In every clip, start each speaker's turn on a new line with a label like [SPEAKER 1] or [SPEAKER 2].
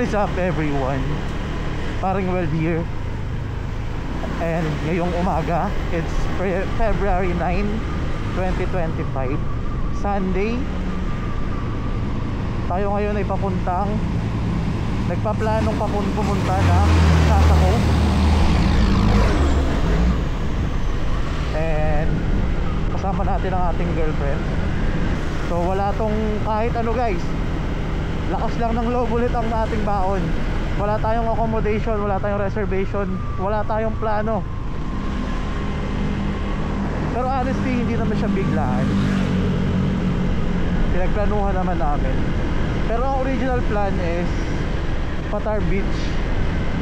[SPEAKER 1] What is up everyone? Parang well here. And ngayong umaga, it's February 9, 2025, Sunday. Tayo ngayon ay nagpaplanong pumunta ng Sasako. And kasama natin ang ating girlfriend. So wala tong kahit ano guys. Lakas lang ng loob ulit ang ating baon. Wala tayong accommodation, wala tayong reservation, wala tayong plano. Pero honestly, hindi naman siya biglaan. Pinagplanuhan naman namin. Pero ang original plan is Patar Beach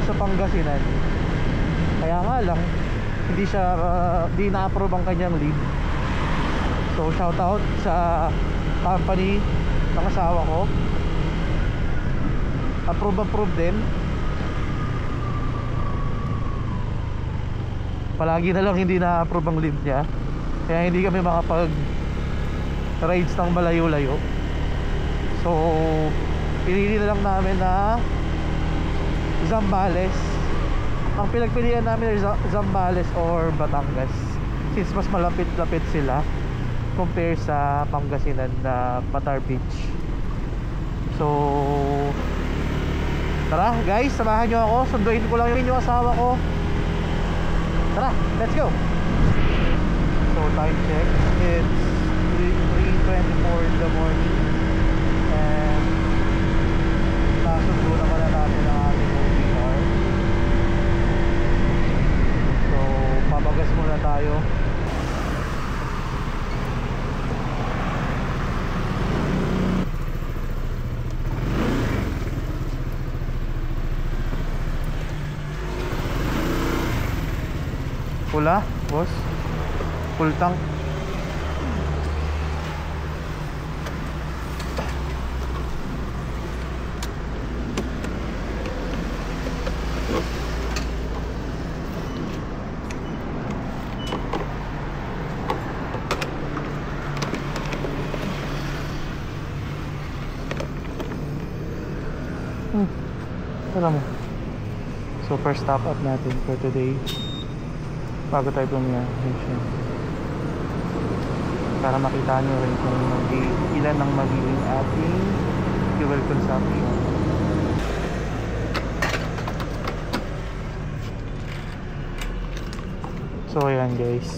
[SPEAKER 1] sa Pangasinan. Kaya nga lang hindi na-approve ang kanyang leave. So shout out sa company ng asawa ko. Approve din. Palagi na lang hindi na-approve ang leave niya. Kaya hindi kami makapag rides ng malayo-layo. So pinili na lang namin na Zambales. Ang pinagpilian namin ay Zambales or Batangas, since mas malapit-lapit sila compare sa Pangasinan na Patar Beach. So tara guys, samahan nyo ako. Sunduin ko lang yung asawa ko. Tara, let's go. So time check, it's 3:24 in the morning. And nasundo naman na natin ang ating OBR. So pabagas muna tayo. Pula, boss. Full tank. Alam mo. So first stop up natin for today, bago tayo pumiyahin, para makita nyo rin kung ilan ang magiging ating fuel consumption. So ayan guys,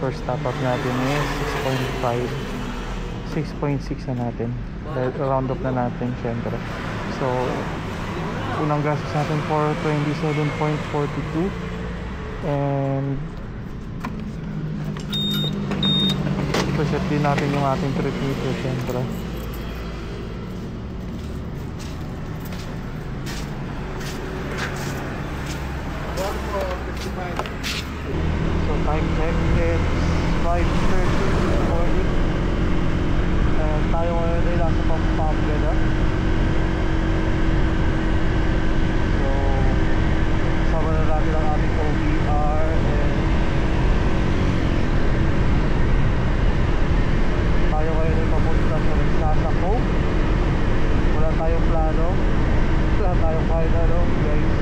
[SPEAKER 1] first stop up natin is 6.6 na natin. Round up na natin syempre. So unang gastos natin for 27.42. And preset din natin yung ating trip meter syempre. So time check, it's 5:30 in the morning. And tayo ngayon ay nasa Pampanga. So kasama na natin ang ating OBR. And tayo ngayon ay papunta sa Sasako. Wala tayong plano, wala tayong kahit ano guys.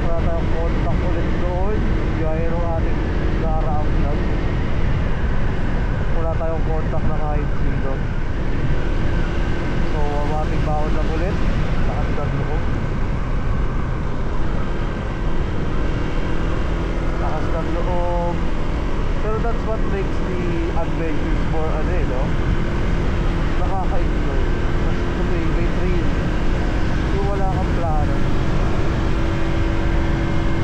[SPEAKER 1] Wala tayong contact ulit doon gaya ng ating naraang vlog. Wala tayong contact na kahit sino. So ang ating baon lang ulit, nakasdag ko. Nakasdag loob. Pero that's what makes the adventures more no? Nakaka-enjoy. Mas may thrill. Yung wala kang plano,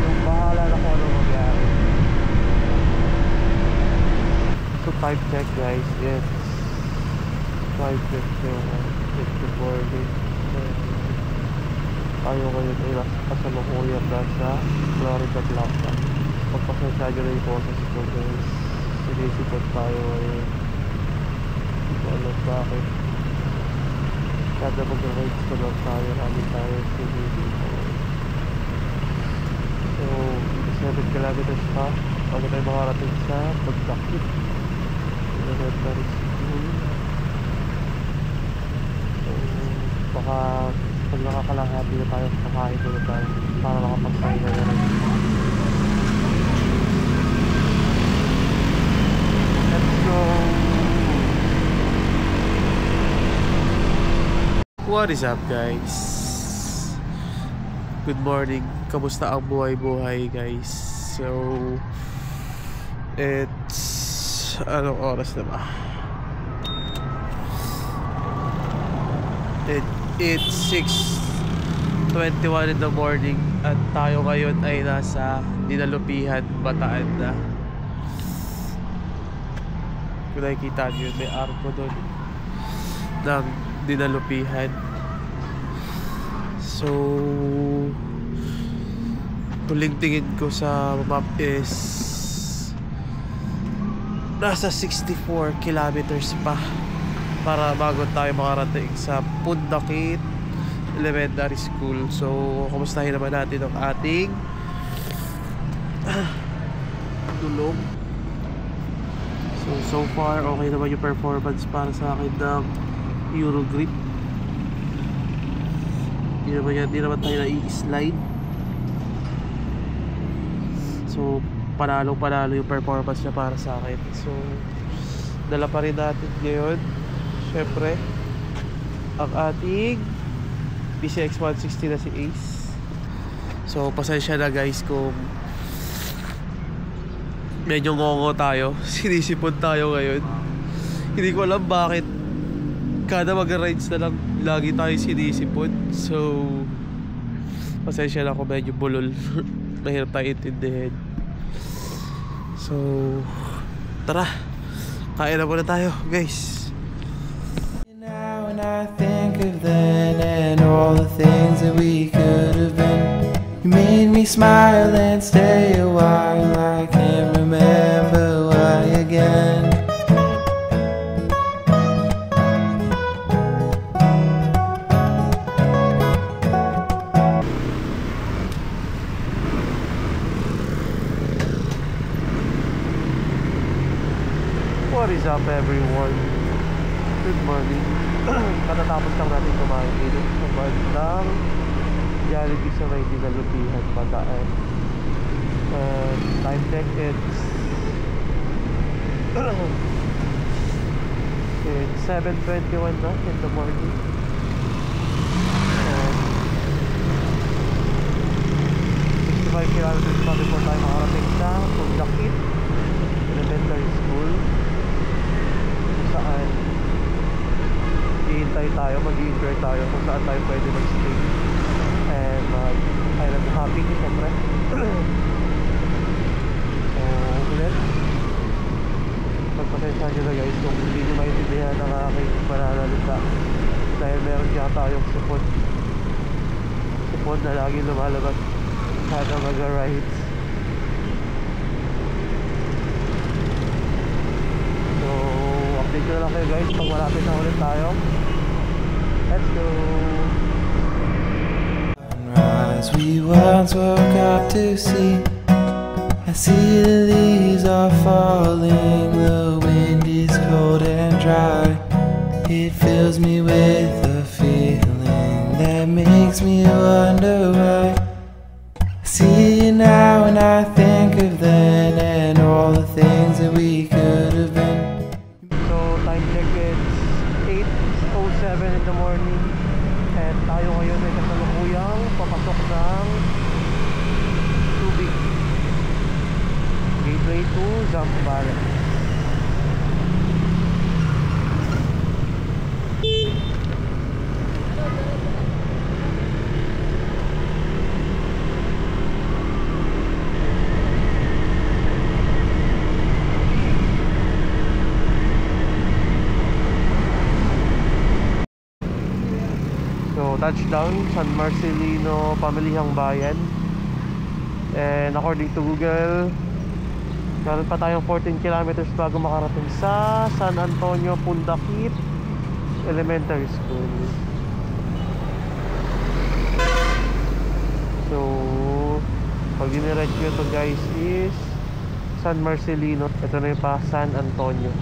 [SPEAKER 1] yung bahala na kung ano mangyari. So time check guys, it's 5:54. Tayo kayo ay kasalukuyan sa Florida Plaza. Pagpasensya rin po sa school guys, sinisipot tayo ay hindi ko alam bakit. Kada mag-rides ko lang tayo, namin tayo sinisipot. So 7 kilometers pa bago tayo makarating sa Pagdakit Elementary School. So baka pag nakakalahati na tayo, kakain na tayo para makapagpahinga na rin. Let's go! What is up guys? Good morning. Kamusta ang buhay-buhay guys? So it's anong oras na ba? It's 6:21 in the morning at tayo ngayon ay nasa Dinalupihan, Bataan na. Kung nakikita nyo, may arko doon ng Dinalupihan. So huling tingin ko sa map is nasa 64 kilometers pa para bago tayo makarating sa Pundakit Elementary School. So kumustahin naman natin ang ating tulog. So far okay naman yung performance para sa akin ng Eurogrip. Hindi naman tayo na-i-slide. So panalo yung performance niya para sa akin. So dala pa rin natin ngayon syempre ang ating PCX 160 na si Ace. So pasensya na guys kung medyo ngongo tayo. Sinisipon tayo ngayon. Hindi ko alam bakit kada mag-rides na lang lagi tayo sinisipon. So pasensya na kung medyo bulol. Mahirap tayo intindihin. So tara, kain na muna tayo guys.
[SPEAKER 2] Now when I think of then and all the things that we could have been, you made me smile and stay a while. I can't remember why again.
[SPEAKER 1] What is up everyone? Good morning. Katatapos lang natin kumain dito sa bandang Jollibee sa may Dinalupihan, Bataan. Time check, it's 7:21 na in the morning. And 65 kilometers pa before tayo makarating sa Pundakit Elementary School, saan hihintay tayo, mag-i-enjoy tayo kung saan tayo pwede mag-stay and mag-island hopping siyempre. So ulit, pagpasensya nyo na guys kung hindi nyo maintindihan ang aking pananalita dahil meron siya tayong sipon na lagi lumalabas kada mag-rides. Update ko na lang kayo guys pag malapit na ulit tayo. Let's go!
[SPEAKER 2] Sunrise we once woke up to see. I see the leaves are falling. The wind is cold and dry. It fills me with a feeling that makes me wonder why. I see you now and I think of then and all the things that we could have been.
[SPEAKER 1] Time check, it's 8:07 in the morning and tayo ngayon ay kasalukuyang papasok ng Subic Gateway to Zambales. Touchdown, San Marcelino, Pamilihang Bayan. And according to Google, meron pa tayong 14 kilometers bago makarating sa San Antonio Pundakit Elementary School. So pag diniretso nyo to guys is San Marcelino. Ito na yung pa San Antonio.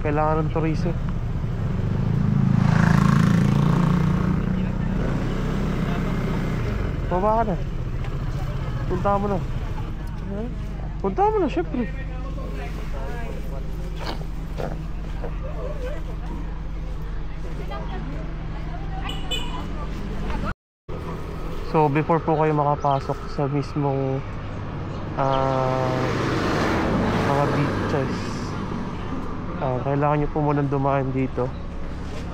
[SPEAKER 1] Kailangan ng tourism. Baba ka na. Punta mo na. Punta mo na, syempre. So before po kayo makapasok sa mismong mga beaches, kailangan nyo po munang dumaan dito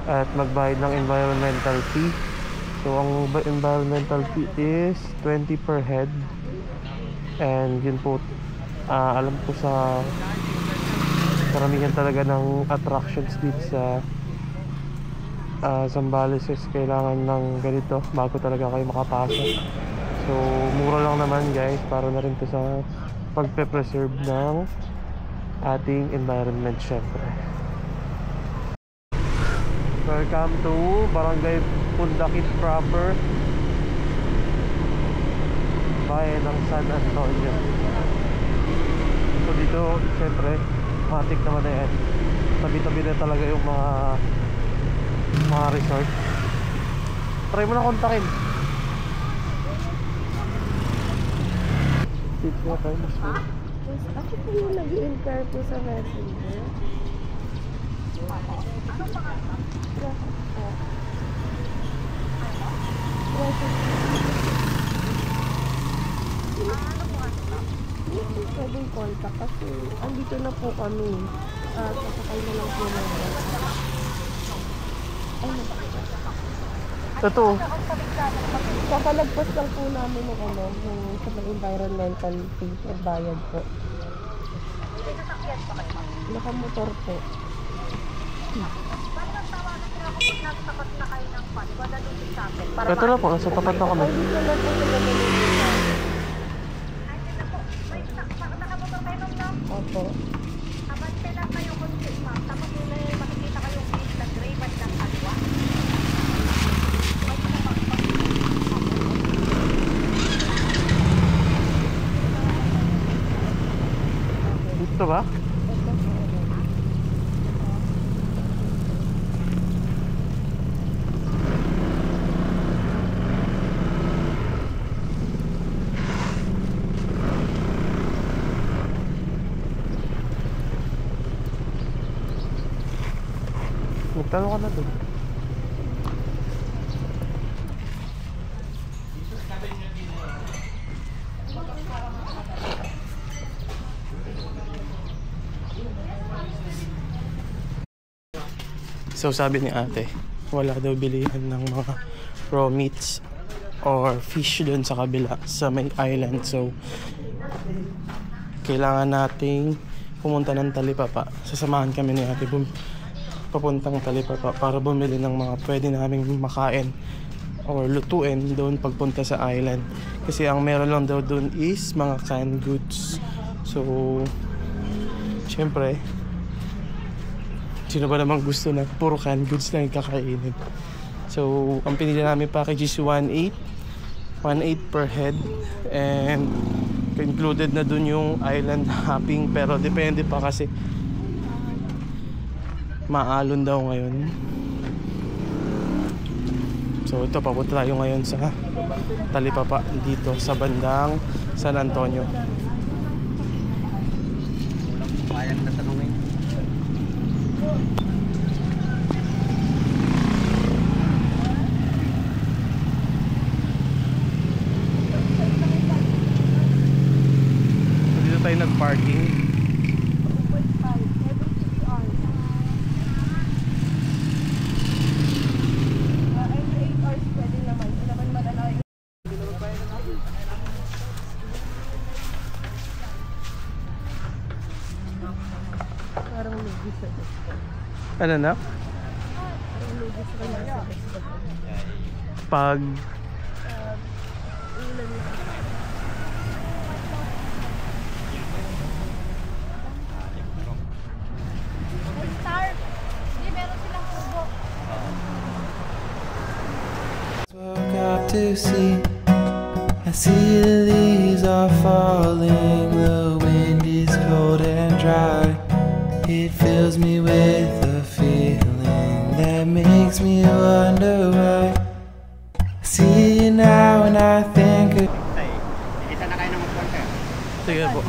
[SPEAKER 1] at magbayad ng environmental fee. So ang environmental fee is 20 per head. And yun po, alam ko sa karamihan talaga ng attractions dito sa Zambales is kailangan ng ganito bago talaga kayo makapasok. So mura lang naman guys, para na rin to sa pagpe-preserve ng ating environment syempre. Welcome to Barangay Pundakit proper, bayan ng San Antonio. So dito syempre matik naman na yan, tabi-tabi na talaga yung mga resort. Try mo na kontakin. Dito na tayo mismo.
[SPEAKER 3] Ako po yung nag-i-inquire po sa messenger. Pwedeng contact kasi andito na po kami. Sasakay na lang po ng
[SPEAKER 1] Totoo.
[SPEAKER 3] kakalagpas lang po namin ng sa environmental fee at bayad po. Nakamotor po.
[SPEAKER 1] Ito na po, nasa tapat na kami.
[SPEAKER 3] Dito na po sa Opo.
[SPEAKER 4] Abante lang kayo konti, ma'am. Tapos may makikita kayong na gray band ng kalwa.
[SPEAKER 1] Dito ba? Magtanong ka na doon. So sabi ni ate, wala daw bilihan ng mga raw meats or fish doon sa kabila sa may island. So kailangan nating pumunta ng Talipapa. Sasamahan kami ni ate papuntang Talipapa para bumili ng mga pwede naming makain or lutuin doon pagpunta sa island. Kasi ang meron lang daw doon is mga canned goods. So syempre, sino ba namang gusto na puro canned goods lang yung kakainin? So ang pinili namin package is 1.8 per head, and included na dun yung island hopping, pero depende pa kasi maalon daw ngayon. So ito, papunta tayo ngayon sa Talipapa dito sa bandang San Antonio.
[SPEAKER 5] Bayang na tanongin.
[SPEAKER 1] Dito tayo nag-parking.
[SPEAKER 3] Parang lugis sa
[SPEAKER 1] Ano na?
[SPEAKER 3] Parang lugis sa kanya sa
[SPEAKER 1] Pag
[SPEAKER 3] ulan na.
[SPEAKER 4] Star, hindi meron silang kubo.
[SPEAKER 2] Woke up to see, I see the leaves are falling, the wind is cold and dry. It fills me with a feeling that makes me wonder why. I see you now and I think of...
[SPEAKER 5] Tay, ikita na kayo ng magpuan kayo.
[SPEAKER 1] Sige po.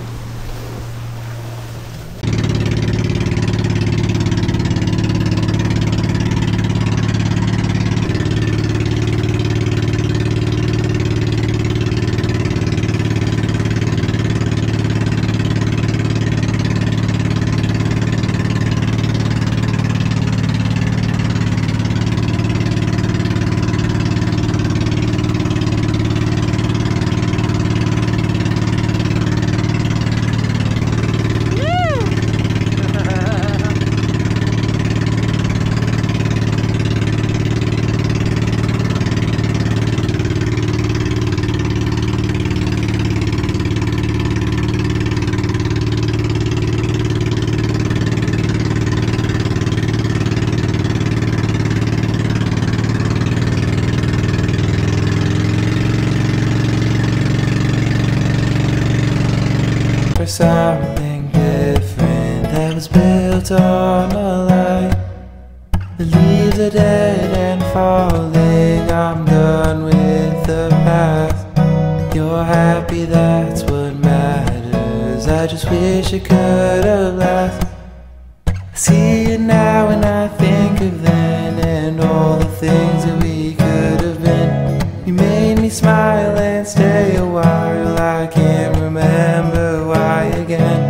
[SPEAKER 2] Something different that was built on a lie. The leaves are dead and falling. I'm done with the past. You're happy, that's what matters. I just wish it could have lasted. I see you now and I think of then and all the things that we could have been. You made me smile and stay a while. I can't remember why again.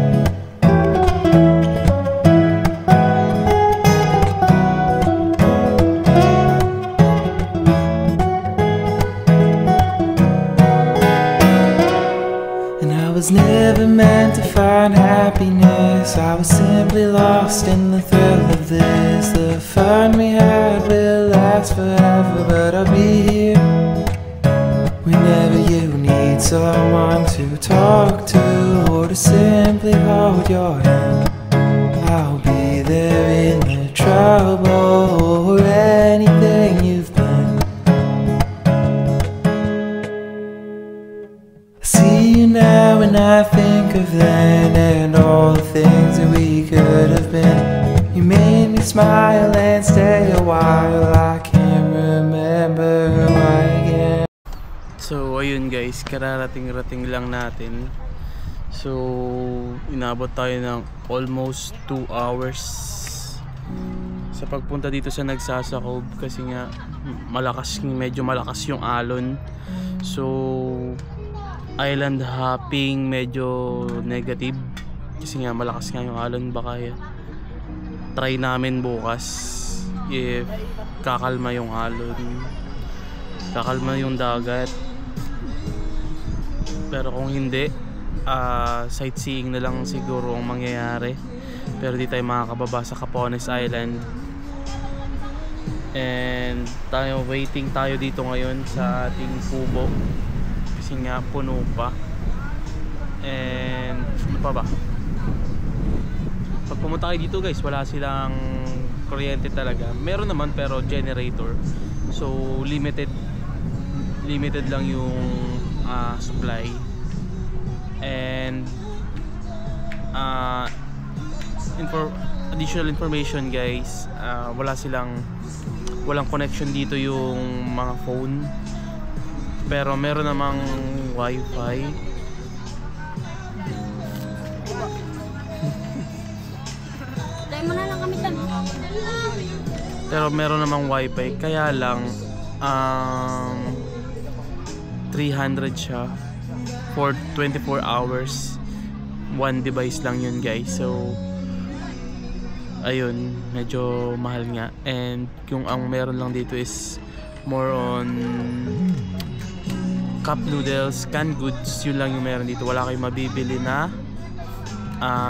[SPEAKER 2] And I was never meant to find happiness. I was simply lost in the thrill of this. The fun we had will last forever, but I'll be here whenever you need someone to talk to or to simply hold your hand. I'll be there in the trouble or anything you've done. I see you now and I think of then and all the things that we could have been. You made me smile and stay a while. I can't remember why again.
[SPEAKER 1] So ayun guys, kararating-rating lang natin. So inabot tayo ng almost 2 hours sa pagpunta dito sa Nagsasakob kasi nga medyo malakas yung alon. So island hopping medyo negative kasi nga malakas nga yung alon. Baka try namin bukas if kakalma yung alon, kakalma yung dagat. Pero kung hindi, sightseeing na lang siguro ang mangyayari. Pero di tayo makakababa sa Capones Island. And waiting tayo dito ngayon sa ating kubo kasi nga puno pa. And ano pa ba? Pag pumunta kayo dito guys, wala silang kuryente talaga. Meron naman pero generator. So limited lang yung supply. And additional information guys, walang connection dito yung mga phone, pero meron namang wifi.
[SPEAKER 4] Tayo mo na lang kami tan.
[SPEAKER 1] Pero meron namang wifi, kaya lang 300 siya for 24 hours. One device lang yun guys. So ayun, medyo mahal nga. And yung ang meron lang dito is more on cup noodles, canned goods. Yun lang yung meron dito. Wala kayong mabibili na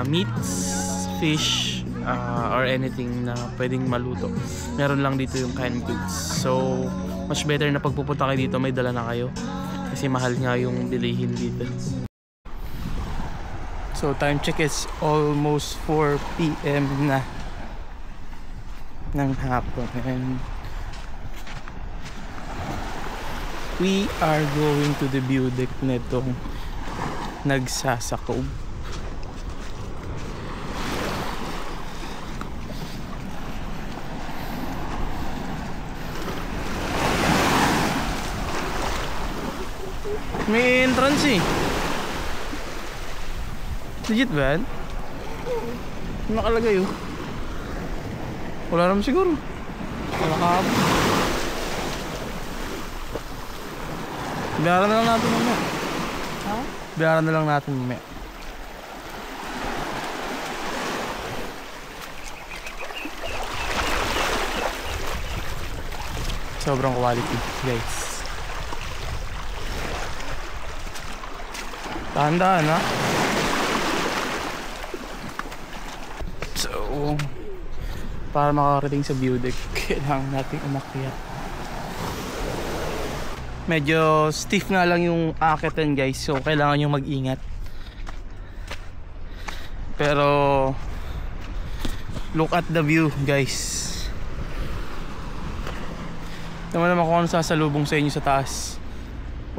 [SPEAKER 1] meats, fish, or anything na pwedeng maluto. Meron lang dito yung canned goods. So much better na pagpupunta kayo dito may dala na kayo kasi mahal nga yung bilihin dito. So time check is almost 4 PM na ng hapon, and we are going to the view deck netong Nagsasakob.
[SPEAKER 6] May entrance eh. Legit ba yan? Nakalagay oh. Wala naman siguro. Wala ka. Bayaran na lang natin mamaya.
[SPEAKER 3] Ha?
[SPEAKER 6] Bayaran na lang natin mamaya. Sobrang quality guys. Tahan-tahan ha. So para makakarating sa view deck kailangan natin umakyat. Medyo stiff nga lang yung aakyatan guys, so kailangan yung mag-ingat. Pero look at the view guys. Naman naman kung ano sasalubong sa inyo sa taas.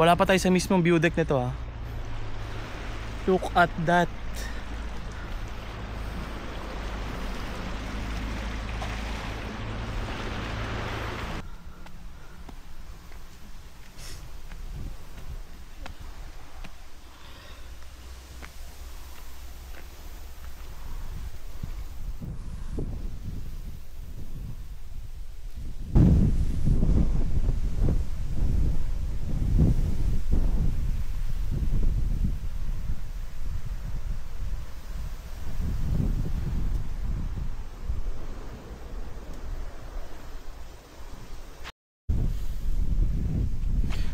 [SPEAKER 6] Wala pa tayo sa mismong view deck nito ha. Look at that.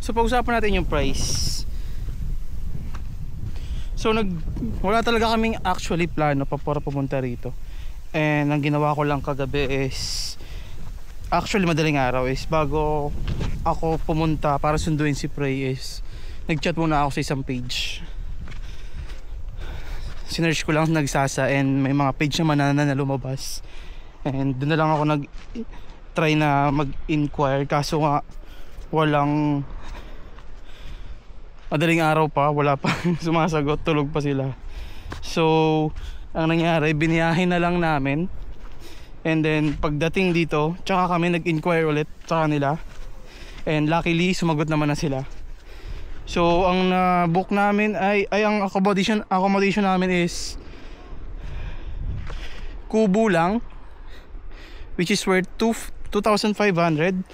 [SPEAKER 6] So pag-usapan natin yung price. So wala talaga kaming actually plano para pumunta rito. And ang ginawa ko lang kagabi is actually madaling araw is bago ako pumunta para sunduin si Prey is nag-chat muna ako sa isang page. Sinearch ko lang nagsasa and may mga page naman na lumabas. And doon na lang ako nag-try na mag-inquire kaso nga walang madaling araw pa, wala pa sumasagot, tulog pa sila. So ang nangyari, biniyahin na lang namin. And then pagdating dito, tsaka kami nag-inquire ulit sa kanila. And luckily sumagot naman na sila. So ang book namin ay ang accommodation namin is kubo lang, which is worth 2,500.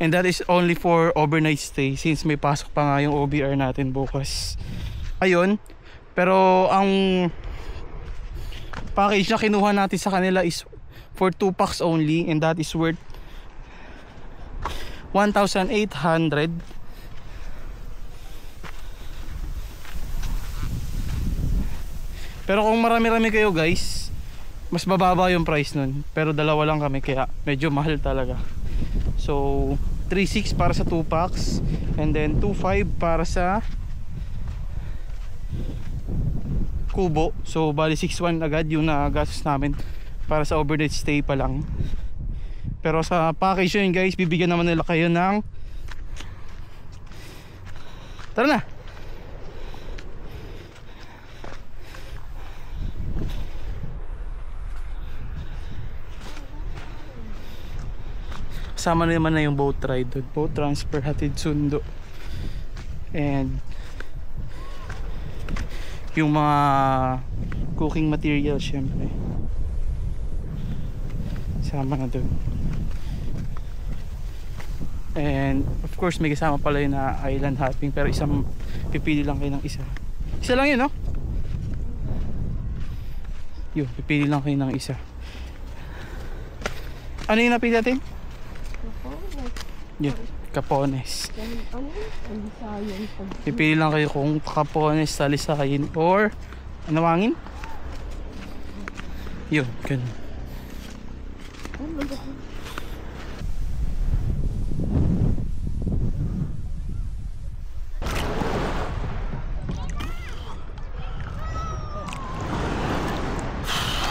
[SPEAKER 6] And that is only for overnight stay since may pasok pa nga yung OBR natin bukas. Ayun. Pero ang package na kinuha natin sa kanila is for 2 packs only, and that is worth 1,800. Pero kung marami-rami kayo guys, mas bababa yung price nun. Pero dalawa lang kami kaya medyo mahal talaga. So 3,600 para sa 2 packs, and then 2,500 para sa kubo. So bali 6,100 agad yung nagastos namin para sa overnight stay pa lang. Pero sa package yun guys, bibigyan naman nila kayo ng, tara na, kasama naman na yung boat ride, boat transfer, hatid sundo, and yung mga cooking material syempre sama na dun. And of course may kasama pala yun na island hopping, pero isang pipili lang kayo ng isa lang yun, no? Yun, pipili lang kayo ng isa. Ano yung napili natin? Yun, Capones. Pipili lang kayo kung Capones, Talisayin, or Anawangin. Yun, ganun.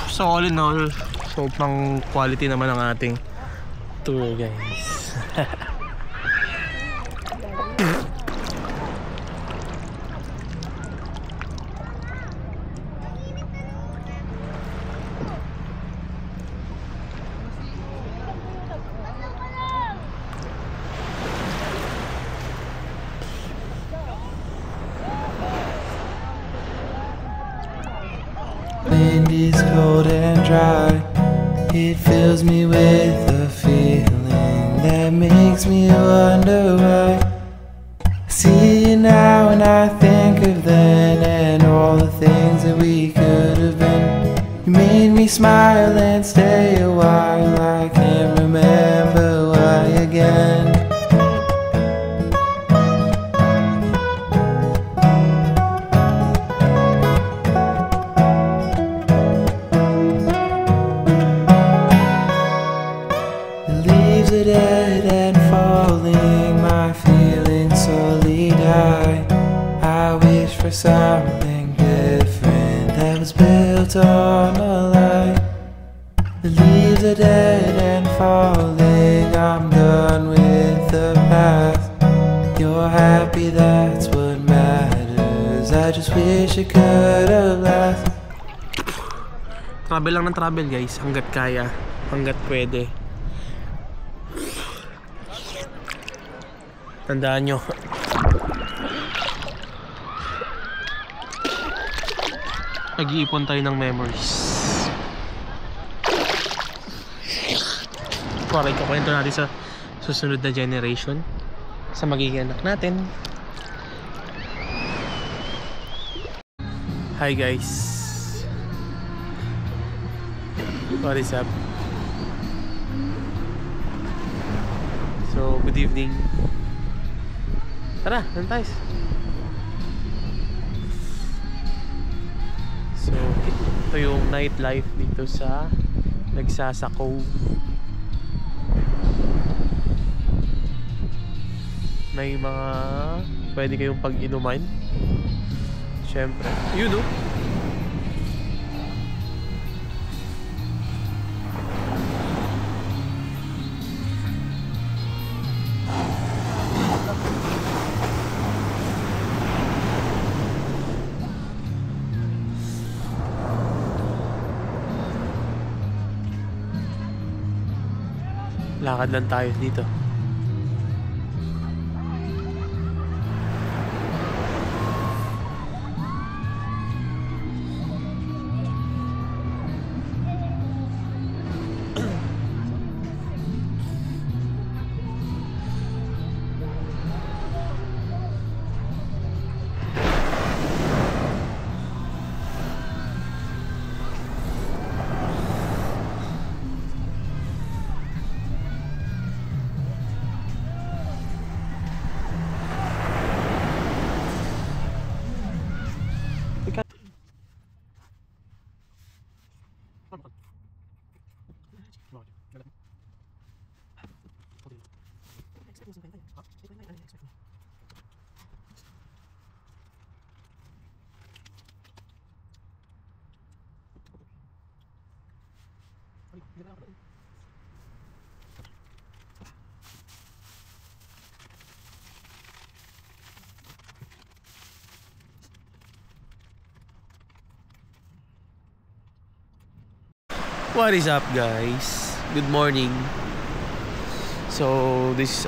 [SPEAKER 6] So all in all, sobrang quality naman ang ating tour guys.
[SPEAKER 2] wind is cold and dry. It fills me with a feeling that makes me wonder why. I see you now and I think of then and all the things that we could have been. You made me smile and stay a while. I can't remember why again. The leaves are dead and falling. My feelings slowly die. I wish for something different that was built on a lie. The leaves are dead and falling. I'm done with the past. You're happy, that's what matters. I just wish it could have lasted.
[SPEAKER 7] Travel lang ng travel guys, hanggat kaya, hanggat pwede. Tandaan nyo, nag-iipon tayo ng memories para ikakwento natin sa susunod na generation, sa magiging anak natin. Hi guys, what is up? So good evening. Tara, nandun tayo. So ito yung nightlife dito sa Nagsasa Cove. May mga pwede kayong pag-inuman. Siyempre, yun o. Lakad lang tayo dito. What is up guys? Good morning. So this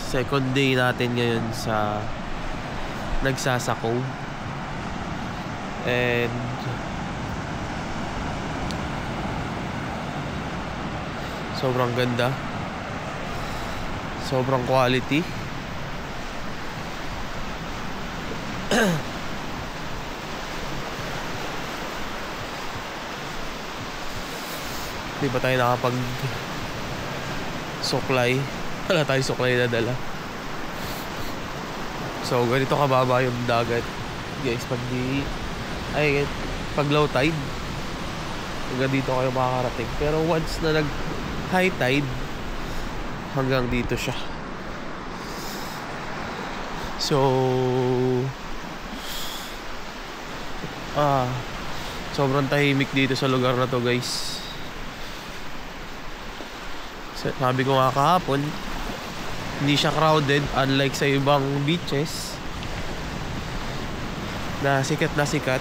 [SPEAKER 7] second day natin ngayon sa Nagsasa Cove. And sobrang ganda. Sobrang quality. Di ba tayo nakapag suklay? Wala tayong suklay na dala. So ganito kababa yung dagat guys pag low tide. Hanggang dito kayo makakarating. Pero once na nag high tide, hanggang dito siya. So sobrang tahimik dito sa lugar na to guys. Sabi ko nga kahapon, hindi siya crowded unlike sa ibang beaches na sikat na sikat.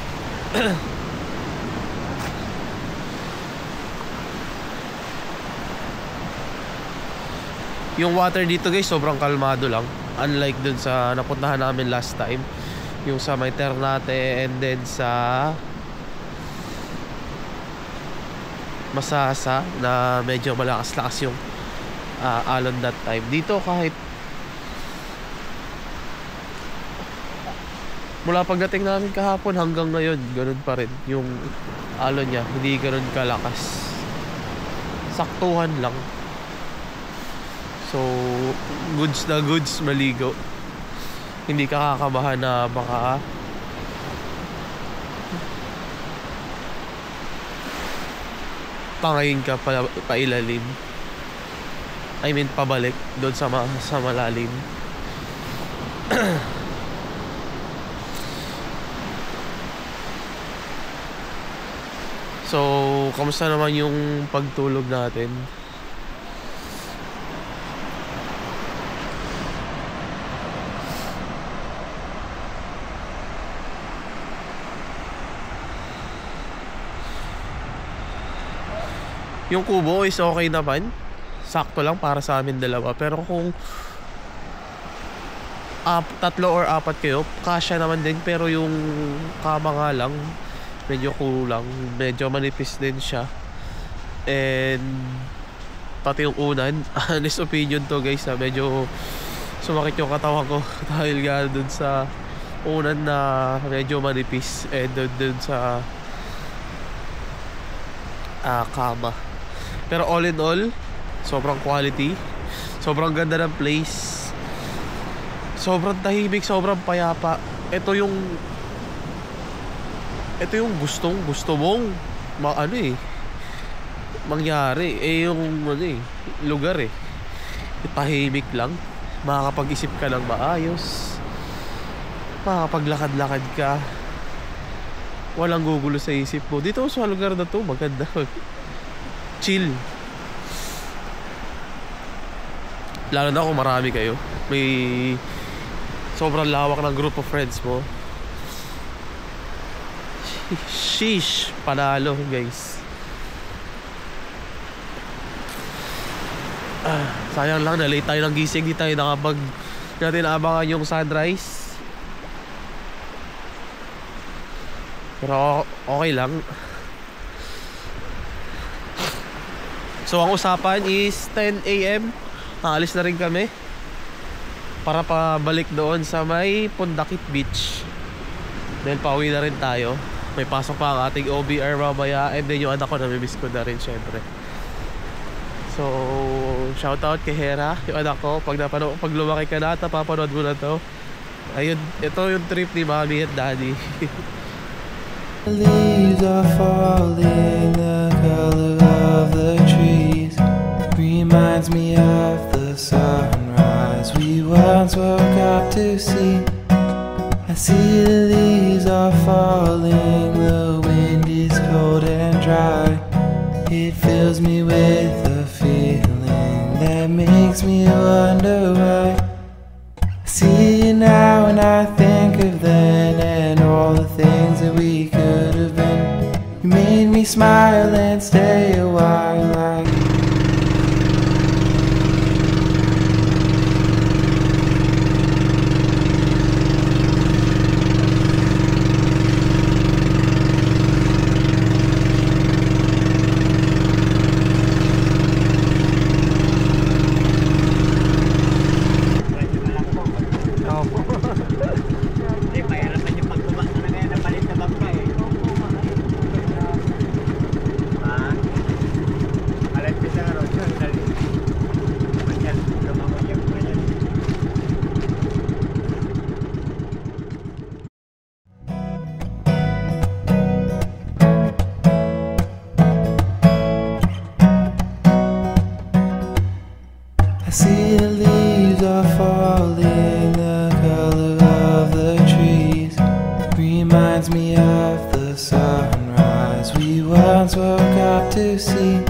[SPEAKER 7] Yung water dito guys sobrang kalmado lang, unlike dun sa napuntahan namin last time, yung sa may Ternate and then sa masasa na medyo malakas-lakas yung alon that time. Dito kahit mula pagdating namin kahapon hanggang ngayon, ganun pa rin yung alon niya, hindi ganun kalakas, saktuhan lang. So goods na goods maligo, hindi ka kakabahan na baka pangayin ka pa ilalim, I mean pabalik doon sa malalim. So, kamusta naman yung pagtulog natin? Yung kubo is okay naman. Sakto lang para sa amin dalawa. Pero kung 3 or 4 kayo, kasya naman din. Pero yung kama nga lang, medyo kulang. Medyo manipis din siya. And pati yung unan, honest opinion to guys, na medyo sumakit yung katawan ko dahil nga dun sa unan na medyo manipis. And dun sa kama. Pero all in all, sobrang quality, sobrang ganda ng place, sobrang tahimik, sobrang payapa. Ito yung gusto mong mangyari yung lugar tahimik lang, makakapag-isip ka lang maayos, makakapaglakad-lakad ka, walang gugulo sa isip mo. Dito sa lugar na to maganda, chill. Lalo na kung marami kayo, may sobrang lawak ng group of friends mo. Sheesh, panalo guys. Sayang lang, na-late tayo ng gising. Di tayo natin naabangan yung sunrise. Pero okay lang. So ang usapan is 10 AM aalis na rin kami para pabalik doon sa may Pundakit Beach. Dahil pauwi na rin tayo. May pasok pa ang ating OBR mamaya. And then yung anak ko, namimiss ko na rin syempre. So shoutout kay Hera, yung anak ko. Pag lumaki ka na at napapanood mo na to, ayun, ito yung trip ni Mommy at Daddy.
[SPEAKER 2] Leaves are falling, the color of the trees reminds me of the sunrise we once woke up to see. I see the leaves are falling, the wind is cold and dry. It fills me with a feeling that makes me wonder why. I see you now and I think of then and all the things that we could have been. You made me smile and stay a while like
[SPEAKER 5] Hindi, mahirapan yung pagkumak talaga yan ng palit na bangka eh. Palit ko sa road yun, dali. Manyan, lumangon yung manyan.
[SPEAKER 2] I see the leaves are falling, the color of the trees reminds me of the sunrise we once woke up to see.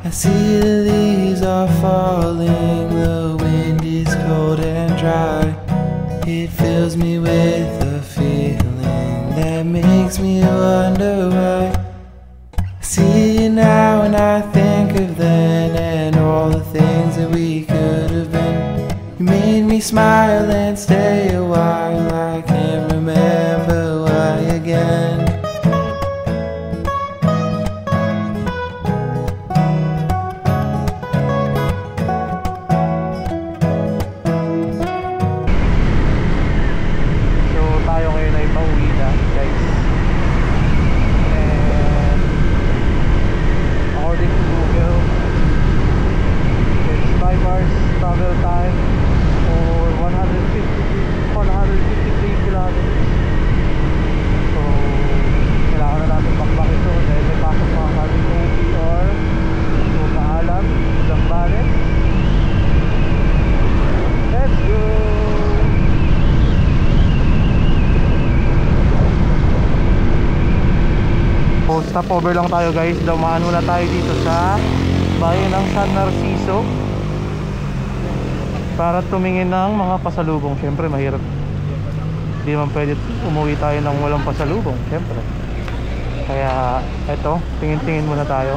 [SPEAKER 2] I see the leaves are falling, the wind is cold and dry. It fills me with a feeling that makes me wonder why. I see you now and I think of then and all the things that we could have been. You made me smile and stay a while, I can't remember why again.
[SPEAKER 1] So stopover lang tayo guys. Dumaan muna tayo dito sa bayan ng San Narciso para tumingin ng mga pasalubong. Syempre mahirap, hindi man pwede umuwi tayo ng walang pasalubong syempre. Kaya eto, tingin-tingin muna tayo.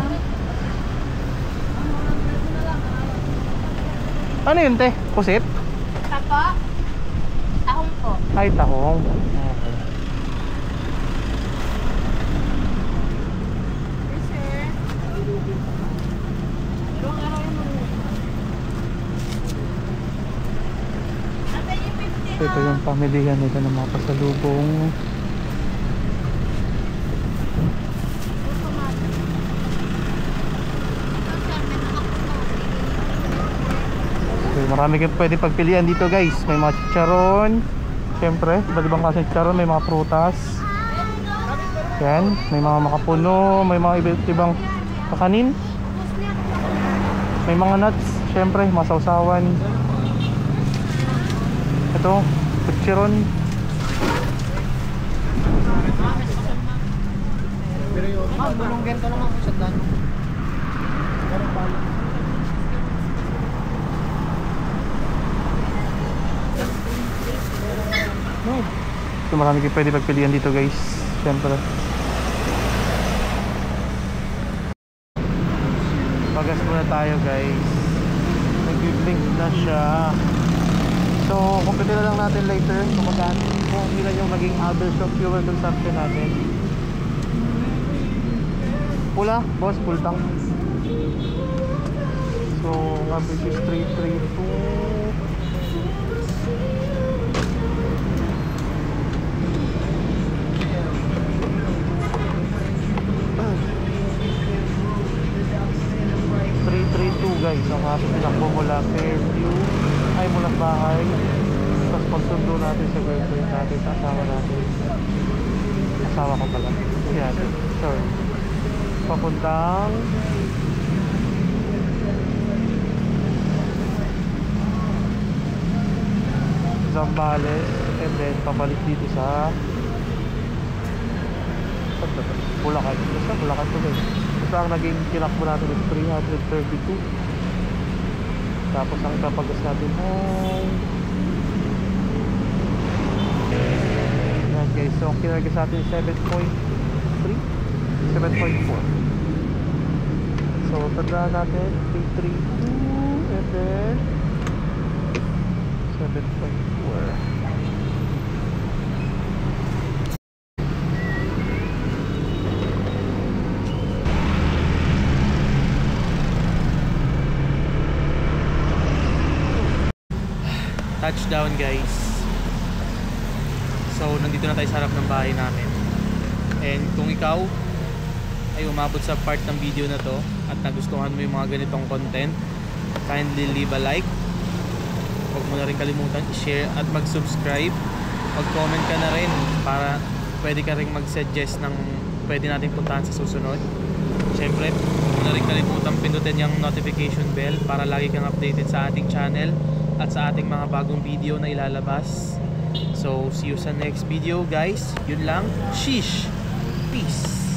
[SPEAKER 1] Ano yun te? Pusit?
[SPEAKER 4] Tapo? Tahong po.
[SPEAKER 1] Ay, tahong. Okay. So, ito yung pamilihan nito ng mga pasalubong. So, marami kayong pwede pagpilian dito guys. May mga chicharon. Siyempre, iba't ibang klase ng chicharon. May mga prutas. Yan. May mga makapuno. May mga iba't ibang kakanin. May mga nuts. Siyempre, mga sausawan. Ito, chicharon.
[SPEAKER 5] Bulunggan ka naman kung sa dano.
[SPEAKER 1] So marami kayo pwede pagpilian dito guys. Siyempre pagas muna tayo guys. Nag-blink na siya. So compute na lang natin later kung ilan yung naging average of fuel consumption natin. Pula boss, full tank. So average is 332. Guys, ang ating tinakbo mula Fairview ay mula bahay, tapos pagsundo natin sa girlfriend natin, sa asawa ko pala, yan, sorry, papuntang Zambales and then pabalik dito sa Bulacan. Basta Bulacan to guys. Basta ang naging tinakbo natin is 332. Tapos ang kapagas natin ay yan guys. So ang kinagas natin 7.3 7.4. So tandaan natin 332 and then 7.4.
[SPEAKER 7] Touchdown guys. So nandito na tayo sa harap ng bahay namin. And kung ikaw ay umabot sa part ng video na to at nagustuhan mo yung mga ganitong content, kindly leave a like. Huwag mo na rin kalimutan i-share at mag-subscribe. Mag-comment ka na rin para pwede ka rin mag-suggest ng pwede natin puntahan sa susunod. Siyempre, huwag mo na rin kalimutan pindutin yung notification bell para lagi kang updated sa ating channel at sa ating mga bagong video na ilalabas. So, see you sa next video guys. Yun lang. Sheesh! Peace!